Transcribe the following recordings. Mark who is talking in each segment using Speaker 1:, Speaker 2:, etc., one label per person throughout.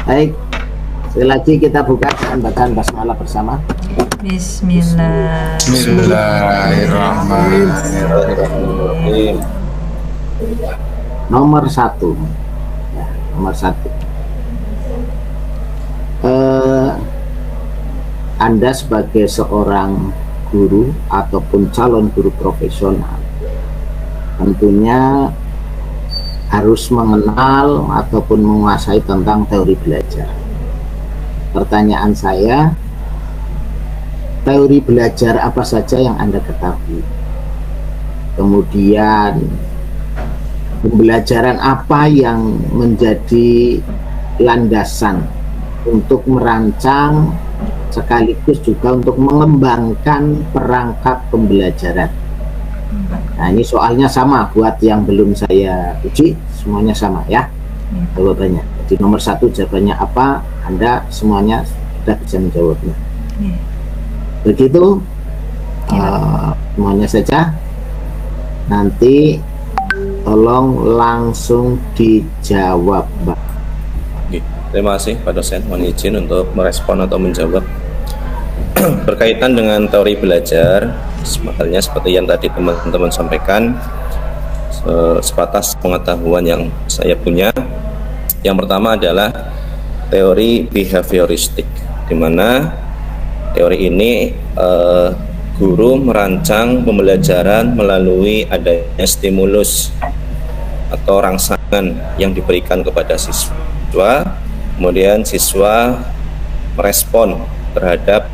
Speaker 1: Baik, sekali lagi kita buka dengan bacaan basmalah bersama.
Speaker 2: Bismillah.
Speaker 3: Bismillahirrahmanirrahim.
Speaker 1: Nomor 1 ya, nomor 1 Anda sebagai seorang guru ataupun calon guru profesional tentunya harus mengenal ataupun menguasai tentang teori belajar. Pertanyaan saya, teori belajar apa saja yang Anda ketahui? Kemudian pembelajaran apa yang menjadi landasan untuk merancang sekaligus juga untuk mengembangkan perangkat pembelajaran. Nah, ini soalnya sama buat yang belum saya uji, semuanya sama ya jawabannya. Jadi nomor 1 jawabannya apa, Anda semuanya sudah bisa menjawabnya. Begitu semuanya saja. Nanti tolong langsung dijawab, Mbak.
Speaker 3: Terima kasih Pak dosen, mohon izin untuk merespon atau menjawab. Berkaitan dengan teori belajar, makanya seperti yang tadi teman-teman sampaikan, sebatas pengetahuan yang saya punya. Yang pertama adalah teori behavioristik, di mana teori ini guru merancang pembelajaran melalui adanya stimulus atau rangsangan yang diberikan kepada siswa, kemudian siswa merespon terhadap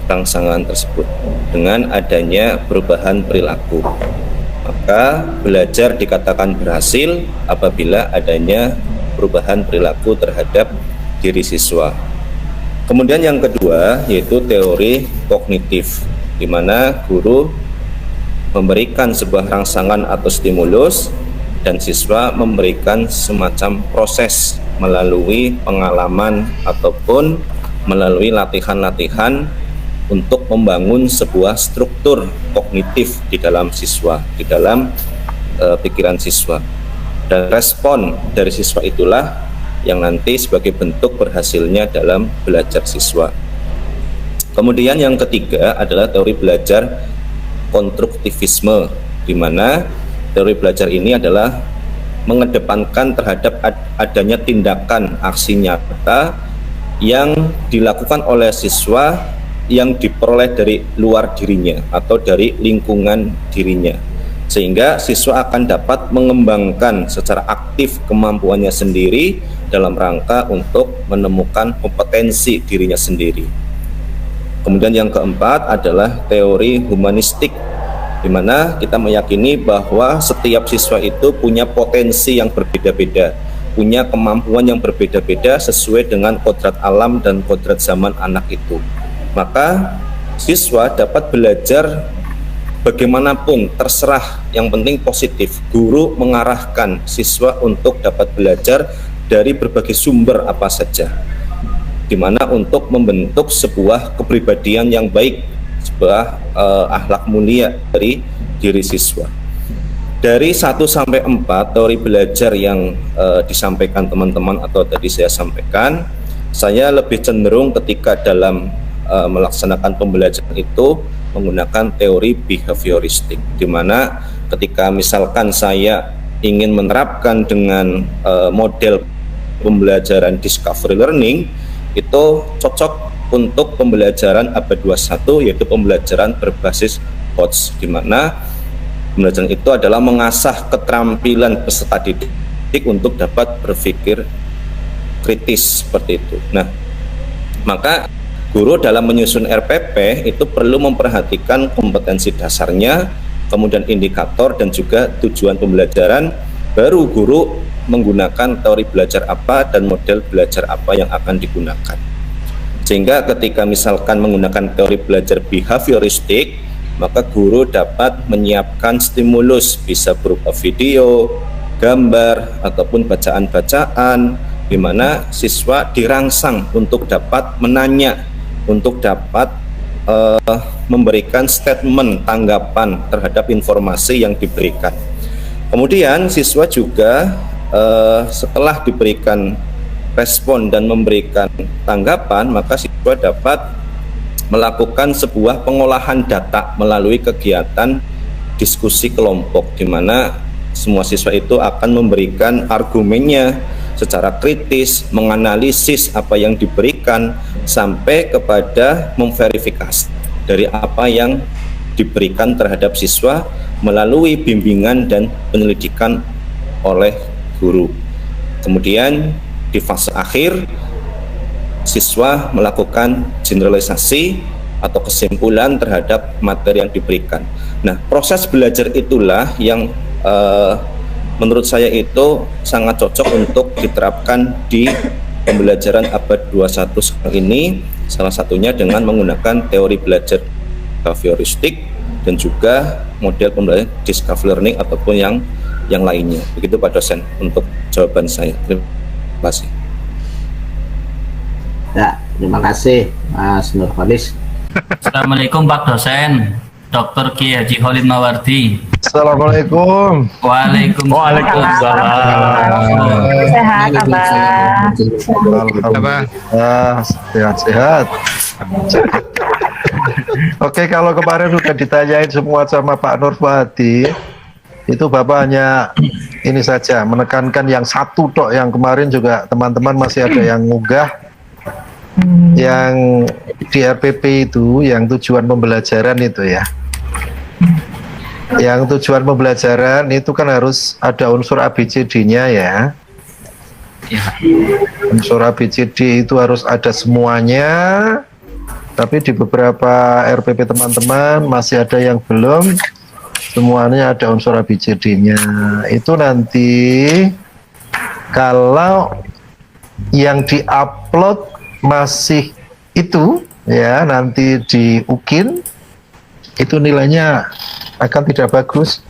Speaker 3: rangsangan tersebut dengan adanya perubahan perilaku. Maka belajar dikatakan berhasil apabila adanya perubahan perilaku terhadap diri siswa. Kemudian yang kedua yaitu teori kognitif, di mana guru memberikan sebuah rangsangan atau stimulus dan siswa memberikan semacam proses melalui pengalaman ataupun melalui latihan-latihan untuk membangun sebuah struktur kognitif di dalam siswa, di dalam pikiran siswa. Dan respon dari siswa itulah yang nanti sebagai bentuk berhasilnya dalam belajar siswa. Kemudian yang ketiga adalah teori belajar konstruktivisme, di mana teori belajar ini adalah mengedepankan terhadap adanya tindakan aksi nyata yang dilakukan oleh siswa yang diperoleh dari luar dirinya atau dari lingkungan dirinya, sehingga siswa akan dapat mengembangkan secara aktif kemampuannya sendiri dalam rangka untuk menemukan kompetensi dirinya sendiri. Kemudian yang keempat adalah teori humanistik, di mana kita meyakini bahwa setiap siswa itu punya potensi yang berbeda-beda, punya kemampuan yang berbeda-beda sesuai dengan kodrat alam dan kodrat zaman anak itu. Maka siswa dapat belajar bagaimanapun, terserah, yang penting positif. Guru mengarahkan siswa untuk dapat belajar dari berbagai sumber apa saja, di mana untuk membentuk sebuah kepribadian yang baik, sebuah akhlak mulia dari diri siswa. Dari 1 sampai 4 teori belajar yang disampaikan teman-teman atau tadi saya sampaikan, saya lebih cenderung ketika dalam melaksanakan pembelajaran itu menggunakan teori behavioristik, di mana ketika misalkan saya ingin menerapkan dengan model pembelajaran discovery learning, itu cocok untuk pembelajaran abad 21, yaitu pembelajaran berbasis HOTS, di mana pembelajaran itu adalah mengasah keterampilan peserta didik untuk dapat berpikir kritis seperti itu. Nah, maka guru dalam menyusun RPP itu perlu memperhatikan kompetensi dasarnya, kemudian indikator dan juga tujuan pembelajaran, baru guru menggunakan teori belajar apa dan model belajar apa yang akan digunakan. Sehingga ketika misalkan menggunakan teori belajar behavioristik, maka guru dapat menyiapkan stimulus, bisa berupa video, gambar, ataupun bacaan-bacaan, di mana siswa dirangsang untuk dapat menanya, untuk dapat memberikan statement tanggapan terhadap informasi yang diberikan. Kemudian siswa juga setelah diberikan respon dan memberikan tanggapan, maka siswa dapat melakukan sebuah pengolahan data melalui kegiatan diskusi kelompok, di mana semua siswa itu akan memberikan argumennya secara kritis, menganalisis apa yang diberikan sampai kepada memverifikasi dari apa yang diberikan terhadap siswa melalui bimbingan dan penyelidikan oleh guru. Kemudian di fase akhir siswa melakukan generalisasi atau kesimpulan terhadap materi yang diberikan. Nah, proses belajar itulah yang menurut saya itu sangat cocok untuk diterapkan di pembelajaran abad 21 sekarang ini, salah satunya dengan menggunakan teori belajar behavioristik dan juga model pembelajaran discovery learning ataupun yang lainnya. Begitu Pak dosen untuk jawaban saya. Terima kasih.
Speaker 1: Ya, terima kasih Mas Nurholis.
Speaker 4: Assalamualaikum Pak dosen, Dr. Ki Haji Khalid Mawardi.
Speaker 5: Assalamualaikum.
Speaker 4: Waalaikumsalam.
Speaker 2: Sehat, Abah.
Speaker 5: Alhamdulillah, sehat-sehat. Oke, kalau kemarin sudah ditanyain semua sama Pak Nurwadi, itu Bapak hanya ini saja, menekankan yang satu tok, yang kemarin juga teman-teman masih ada yang ngunggah, yang di RPP itu, yang tujuan pembelajaran itu ya. Yang tujuan pembelajaran itu kan harus ada unsur ABCD-nya ya. Unsur ABCD itu harus ada semuanya. Tapi di beberapa RPP teman-teman masih ada yang belum semuanya ada unsur ABCD-nya. Itu nanti kalau yang diupload masih itu ya, nanti di UKIN itu nilainya akan tidak bagus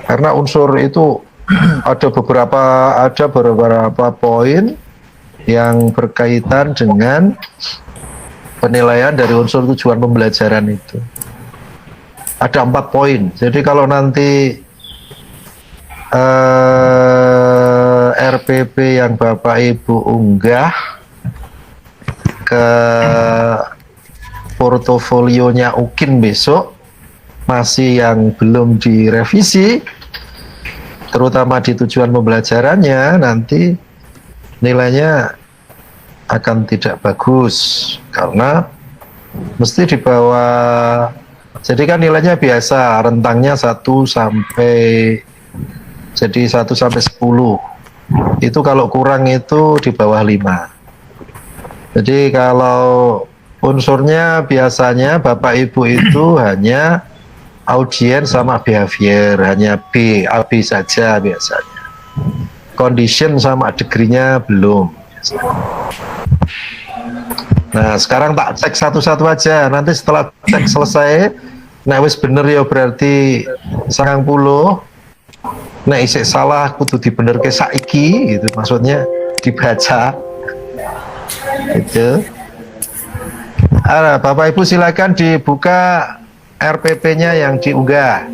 Speaker 5: karena unsur itu ada beberapa poin yang berkaitan dengan penilaian dari unsur tujuan pembelajaran itu. Ada 4 poin. Jadi kalau nanti RPP yang Bapak Ibu unggah ke portofolionya UKIN besok, masih yang belum direvisi, terutama di tujuan pembelajarannya, nanti nilainya akan tidak bagus karena mesti di bawah. Jadi kan nilainya biasa, rentangnya 1 sampai 10. Itu kalau kurang itu di bawah 5. Jadi kalau unsurnya biasanya Bapak Ibu itu hanya audience sama behavior, hanya AB saja biasanya. Condition sama degree-nya belum. Nah, sekarang tak cek satu-satu aja. Nanti setelah cek selesai, nek wis bener ya berarti 90. Nek isih salah kudu dibenerke saiki gitu, maksudnya dibaca. Itu. Bapak Ibu silakan dibuka RPP-nya yang diunggah.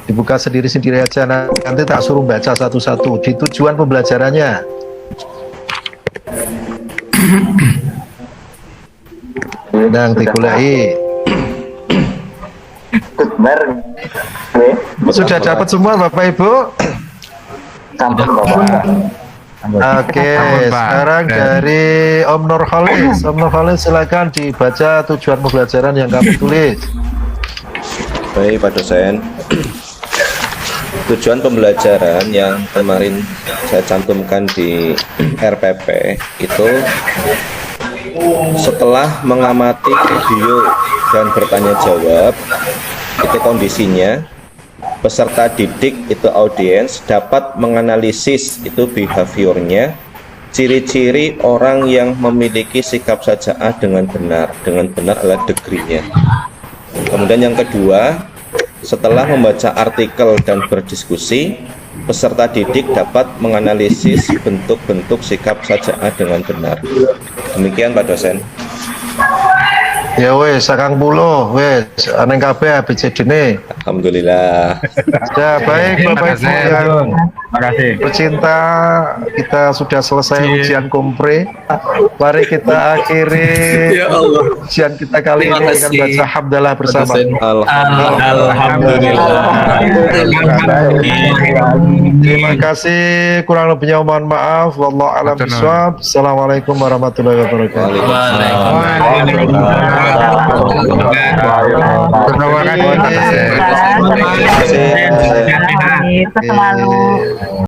Speaker 5: Dibuka sendiri-sendiri aja, nanti tak suruh baca satu-satu di tujuan pembelajarannya. Nang digoleki. Sudah dapat semua Bapak Ibu? Oke, sekarang dari Om Nurholis. Om Nurholis silakan dibaca tujuan pembelajaran yang kamu tulis.
Speaker 3: Baik Pak dosen. Tujuan pembelajaran yang kemarin saya cantumkan di RPP itu setelah mengamati video dan bertanya jawab, itu kondisinya peserta didik itu audiens dapat menganalisis itu behaviornya, ciri-ciri orang yang memiliki sikap saja'ah dengan benar adalah degree-nya. Kemudian yang kedua, setelah membaca artikel dan berdiskusi, peserta didik dapat menganalisis bentuk-bentuk sikap saja'ah dengan benar. Demikian Pak dosen.
Speaker 5: Ya wes, 90 wes, aneng kabeh ABCD-ne.
Speaker 3: Alhamdulillah.
Speaker 5: Ya baik Bapak Ibu yang pecinta, kita sudah selesai ujian kompre. Mari kita akhiri ujian kita kali ini dengan baca hamdalah bersama.
Speaker 3: Alhamdulillah.
Speaker 5: Terima kasih, kurang lebihnya mohon maaf. Wallahu a'lam bishawab. Assalamualaikum warahmatullahi wabarakatuh.
Speaker 2: Terima kasih. Selalu.